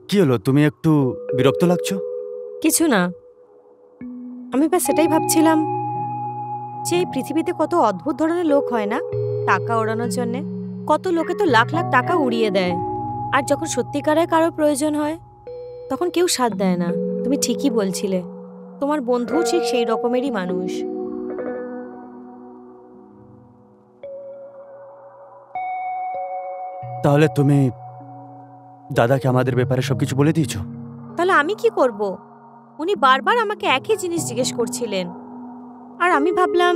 কি হলো, তুমি একটু বিরক্ত লাগছো? কিছু না, আমি ব্যাস সেটাই ভাবছিলাম যে এই পৃথিবীতে কত অদ্ভুত ধরনের লোক হয় না, টাকা ওড়ানোর জন্যে। কত লোকে তো লাখ লাখ টাকা উড়িয়ে দেয়, আর যখন সত্যিকারের কারো প্রয়োজন হয় তখন কেউ সাথ দেয় না। তুমি ঠিকই বলছিলে, তোমার বন্ধুও ঠিক সেই রকমেরই মানুষ। তাহলে তুমি দাদাকে আমাদের ব্যাপারে সবকিছু বলে দিয়েছো? তাহলে আমি কি করব? উনি বারবার আমাকে একই জিনিস জিজ্ঞেস করছিলেন, আর আমি ভাবলাম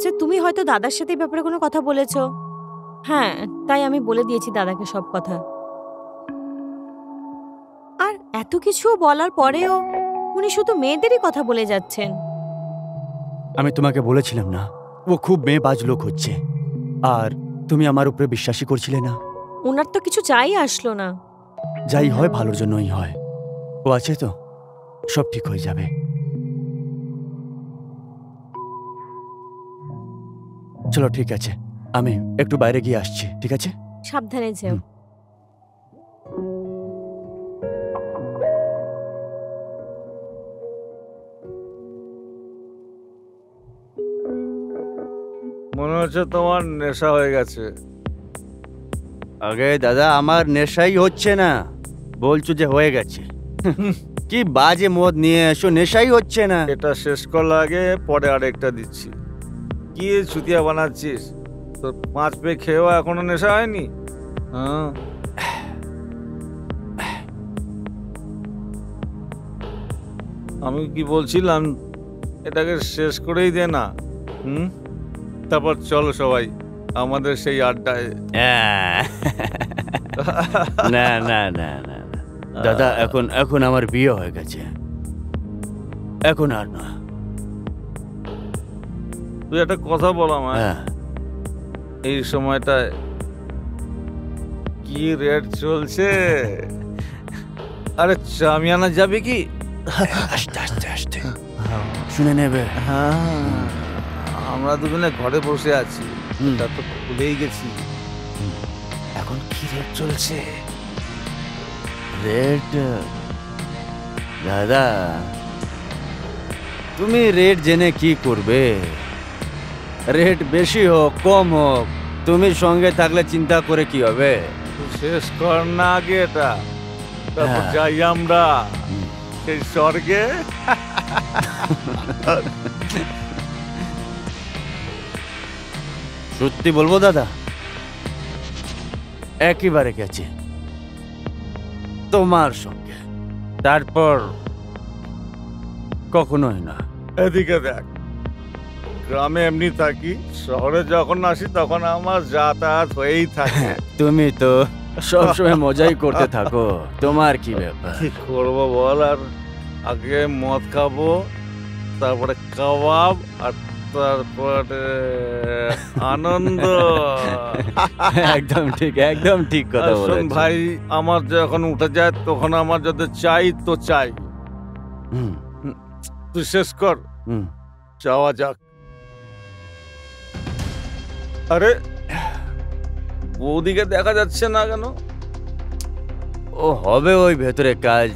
যে তুমি হয়তো দাদার সাথে এই ব্যাপারে কোনো কথা বলেছো। হ্যাঁ, তাই আমি বলে দিয়েছি দাদাকে সব কথা। আর এত কিছু বলার পরেও উনি শুধু মেয়েদেরই কথা বলে যাচ্ছেন। আমি তোমাকে বলেছিলাম না, ও খুব মেয়েবাজ লোক হচ্ছে, আর তুমি আমার উপরে বিশ্বাসই করছিলে না। ওনার তো কিছু চাই আসলো না। যাই হয় ভালোর জন্যই হয়। ও আছে তো, সব ঠিক হয়ে যাবে। চলো ঠিক আছে, আমি একটু বাইরে গিয়ে আসছি, ঠিক আছে? সাবধানে যেও। মনে হচ্ছে তোমার নেশা হয়ে গেছে। আগে দাদা, আমার নেশাই হচ্ছে না, বলছো যে হয়ে গেছে। কি বাজে মদ নিয়ে এসো, নেশাই হচ্ছে না। এটা শেষ করার আগে পরে আরেকটা দিচ্ছি। কি চুতিয়া বানাচ্ছিস? তোর 5 পে খেয়েও এখনো নেশা হয়নি? হ্যাঁ, আমি কি বলছিলাম, এটাকে শেষ করেই দে না। তারপর চলো সবাই আমাদের সেই আড্ডায়। না না না না দাদা, এখন আমার বিয়ে হয়ে গেছে, এখন আর না। তুই একটা কথা বল আমায়, এই সময়টায় কি রেট চলছে? আরে চামিয়ানা যাবে কি? আস্তে আস্তে আস্তে শুনে নেবে। হ্যাঁ, আমরা দুজনে ঘরে বসে আছি, তা তো ভুলেই গেছি। এখন কি রেট চলছে? রেট দাদা, তুমি রেট জেনে কি করবে? রেট বেশি হোক কম হোক, তুমি সঙ্গে থাকলে চিন্তা করে কি হবে? শেষ কর না আগে এটা, তারপর যাই আমরা সেই স্বর্গে। সত্যি বলবো দাদা, একেবারে গেছে তোমার সঙ্গে, তারপর কখনোই না। এদিকে দেখ, গ্রামে এমনি থাকি, শহরে যখন আসি তখন আমার যাতায়াত হয়েই থাকে। তুমি তো সবসময় মজাই করতে থাকো, তোমার কি ব্যাপার? কি করবো বল, আর আগে মদ খাবো, তারপরে কাবাব, আর তারপরে আনন্দ। একদম ঠিক, একদম ঠিক কথা বলেছ ভাই। আমার যখন উঠে যায় তখন আমার যদি চাই তো চাই। তুই শেষ কর, যাওয়া যাক। আরে বৌদিকে দেখা যাচ্ছে না কেন? ও হবে ওই ভেতরে কাজ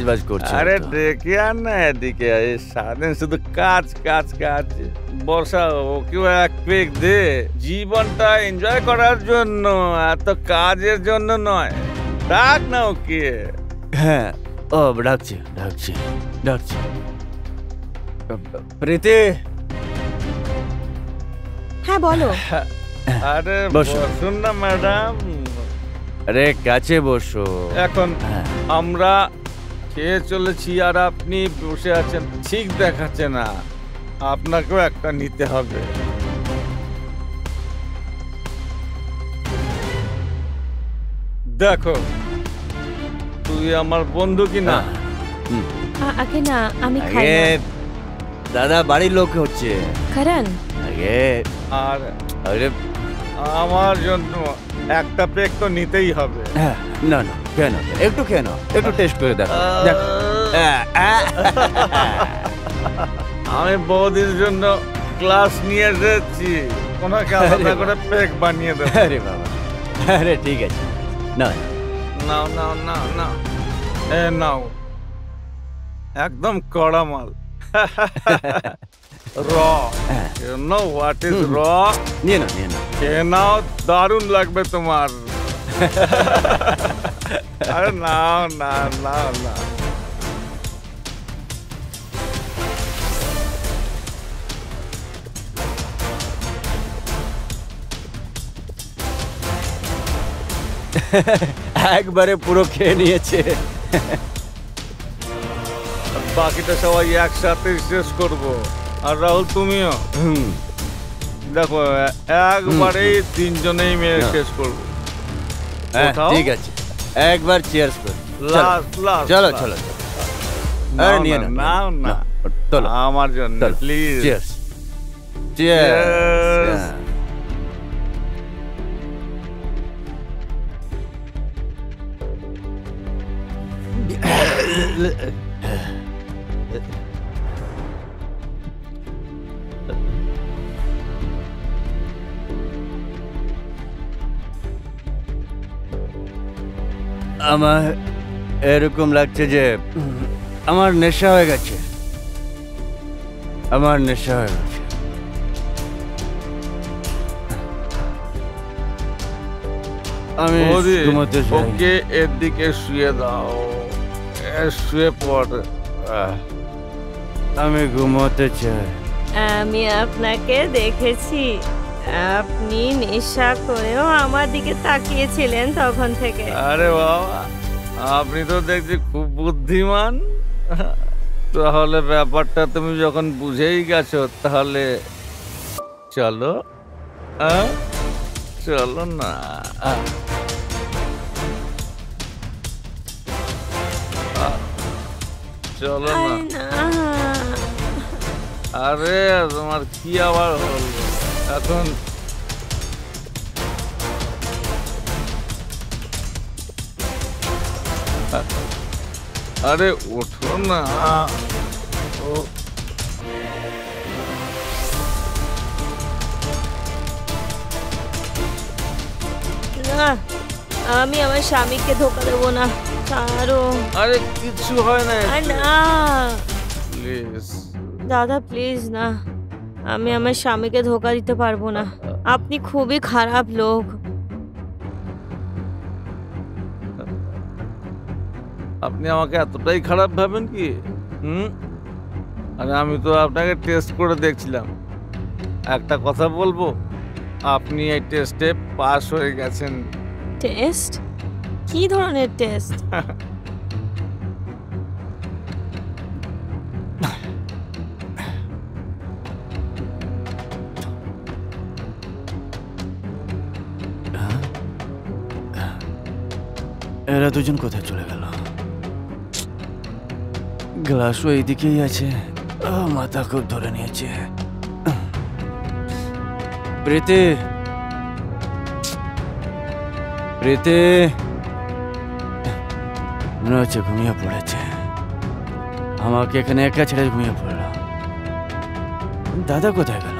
বাজ করছে। আরে ডেকে আন না এদিকে, সারাদিন শুধু কাজ কাজ কাজ। বর্ষা, ওকেও এক পেক দে, জীবনটা এনজয় করার জন্য, এত কাজের জন্য নয়। ডাক না ওকে। হ্যাঁ, ও ডাকছি ডাকছি ডাকছি। প্রীতি। হ্যাঁ বলো। আরে বসুন না ম্যাডাম। আরে কাছে বসো। এখন আমরা খেয়ে চলেছি আর আপনি বসে আছেন, ঠিক দেখাচ্ছে না। আপনাকেও একটা নিতে হবে। দেখো, তুই আমার বন্ধু কি না? আগে না, আমি খাই না। দাদা বাড়ির লোক হচ্ছে কারণ আগে। আর আরে আমার জন্য একটা পেক তো নিতেই হবে। না না, কেন? একটু কেন, একটু টেস্ট করে দেখো। আমি বৌদির জন্য ক্লাস নিয়ে এসেছি, ওনাকে আলাদা করে পেক বানিয়ে দেবো। আরে বাবা, আরে ঠিক আছে, না না না না না। এ নাও, একদম কড়া মাল। র, you know what is raw? নিয়ে না নিয়ে না। খেয়ে নাও, দারুণ লাগবে তোমার। আরে নাও না নাও না। একবারে পুরো খেয়ে নিয়েছে। বাকিটা সবাই একসাথে শেষ করবো। আর রাহুল তুমিও হুম, দেখো, একবারেই তিনজনেই মেরে শেষ করবো। হ্যাঁ, কোথাও? ঠিক আছে, একবার চিয়ার্স কর। লাস্ট লাস্ট চলো চলো চলো। আরে নিয়ে না নাও না, চলো আমার জন্য প্লিজ। Cheers Cheers. চিয়ার্স। আমার এরকম লাগছে যে আমার নেশা হয়ে গেছে। আমার নেশা হয়ে গেছে। আমি বৌদি, ঘুমোতে চাই। ওকে এর দিকে শুয়ে দাও। শুয়ে পড়। আমি ঘুমোতে চাই। আমি আপনাকে দেখেছি, আপনি নেশা করেও আমার দিকে তাকিয়েছিলেন তখন থেকে। আরে বাবা, আপনি তো দেখছি খুব বুদ্ধিমান। তাহলে ব্যাপারটা তুমি যখন বুঝেই গেছো, তাহলে চলো। চলো না। চলো না। আরে না, আরে তোমার কি আবার হলো এখন? আরে ওঠো না। ও না, আমি আমার স্বামীকে ধোকা দেবো না, ছাড়ো। আরে কিছু হয় না। আর না প্লিজ। দাদা, প্লিজ না, আমি আমার স্বামীকে ধোকা দিতে পারবো না। আপনি খুবই খারাপ লোক। আপনি আমাকে এতটাই খারাপ ভাবেন কি? আরে আমি তো আপনাকে টেস্ট করে দেখছিলাম। একটা কথা বলবো, আপনি এই টেস্টে পাস হয়ে গেছেন। টেস্ট? কি ধরনের টেস্ট? এরা দুজন কোথায় চলে গেল? গ্লাসও এইদিকেই আছে। মাথা খুব ধরে নিয়েছে। প্রীতি, প্রীতি মনে হচ্ছে ঘুমিয়ে পড়েছে। আমাকে এখানে একা ছেড়ে ঘুমিয়ে পড়ল। দাদা কোথায় গেল?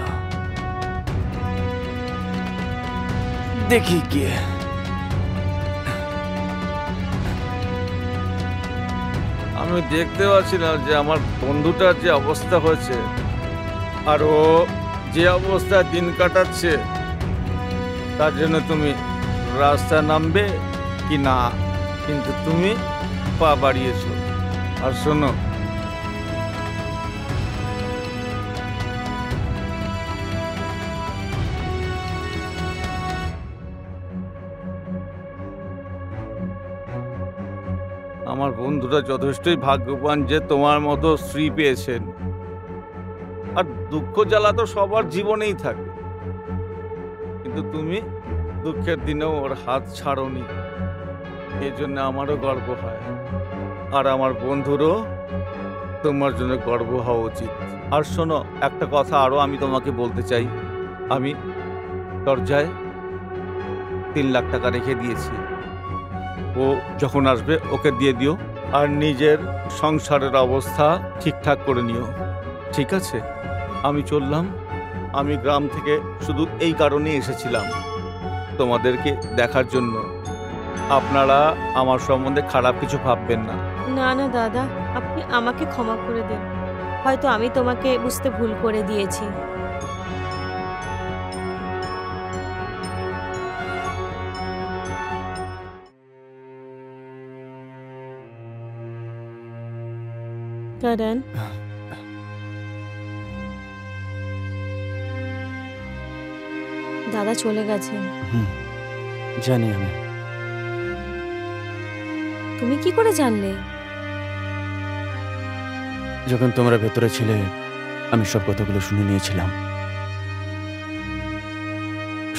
দেখি কি। আমি দেখতে পাচ্ছিলাম যে আমার বন্ধুটার যে অবস্থা হয়েছে, আর ও যে অবস্থায় দিন কাটাচ্ছে, তার জন্য তুমি রাস্তায় নামবে কি না, কিন্তু তুমি পা বাড়িয়েছো। আর শোনো, আমার বন্ধুরা যথেষ্টই ভাগ্যবান যে তোমার মতো স্ত্রী পেয়েছেন। আর দুঃখ জ্বালা তো সবার জীবনেই থাকে, কিন্তু তুমি দুঃখের দিনেও ওর হাত ছাড়োনি। এই জন্য আমারও গর্ব হয়, আর আমার বন্ধুরও তোমার জন্য গর্ব হওয়া উচিত। আর শোনো, একটা কথা আরও আমি তোমাকে বলতে চাই। আমি দরজায় 3 লাখ টাকা রেখে দিয়েছি। ও যখন আসবে ওকে দিয়ে দিও, আর নিজের সংসারের অবস্থা ঠিকঠাক করে নিও, ঠিক আছে? আমি চললাম। আমি গ্রাম থেকে শুধু এই কারণেই এসেছিলাম, তোমাদেরকে দেখার জন্য। আপনারা আমার সম্বন্ধে খারাপ কিছু ভাববেন না। না না দাদা, আপনি আমাকে ক্ষমা করে দিন। হয়তো আমি তোমাকে বুঝতে ভুল করে দিয়েছি। কারণ দাদা চলে গেছেন। হুম, জানি আমি। তুমি কি করে জানলে? যখন তোমরা ভেতরে ছিলে আমি সব কথাগুলো শুনে নিয়েছিলাম।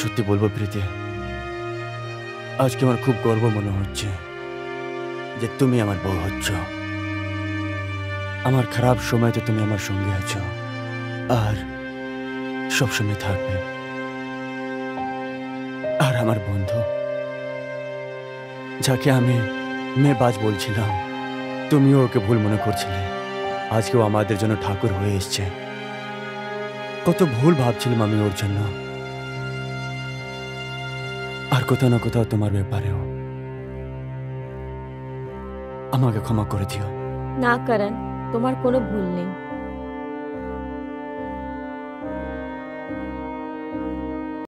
সত্যি বলবো প্রীতি, আজকে আমার খুব গর্ব মনে হচ্ছে যে তুমি আমার বউ হচ্ছ। আমার খারাপ সময়তে তুমি আমার সঙ্গে আছো আর সবসময় থাকবে। আর আমার বন্ধু, যাকে আমি মেয়েবাজ বলছিলাম, তুমিও ওকে ভুল মনে করছিলে। আজকেও আমাদের জন্য ঠাকুর হয়ে এসছে। কত ভুল ভাবছিলাম আমি ওর জন্য, আর কোথাও না কোথাও তোমার ব্যাপারেও। আমাকে ক্ষমা করে দিও। না করণ, তোমার কোনো ভুল নেই।